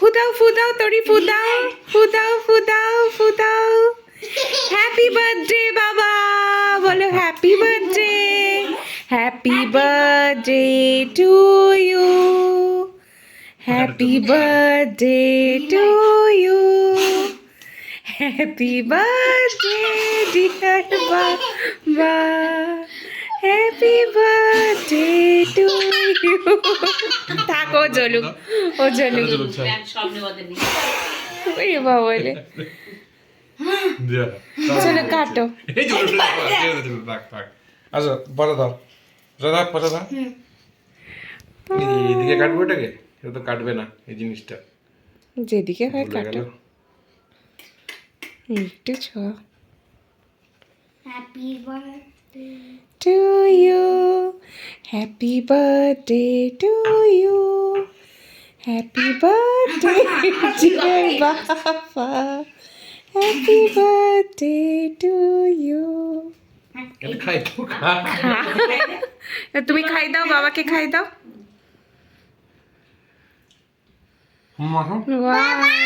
ফুদাও ফুদাও তরি ফুদাও ফুদাও ফুদাও ফুদাও happy birthday বাবা বলো happy birthday happy birthday to you happy birthday to you happy birthday dear baba happy birthday to you থাকো জলুক ও জলুক ওই বাবা বলে চলো কাটো আচ্ছা পরে দাও দাদা পরে দাও এদিকে কাটবো এটাকে এটা তো কাটবে না এই জিনিসটা যেদিকে হয় ভুলে কাটো গেল। একটু ছোঁয়া happy birthday to you. Happy birthday to you. Happy birthday, dear Baba. Happy birthday to you. এটা খাই তো খা তুমি খাই দাও বাবাকে খাই দাও মা Wow.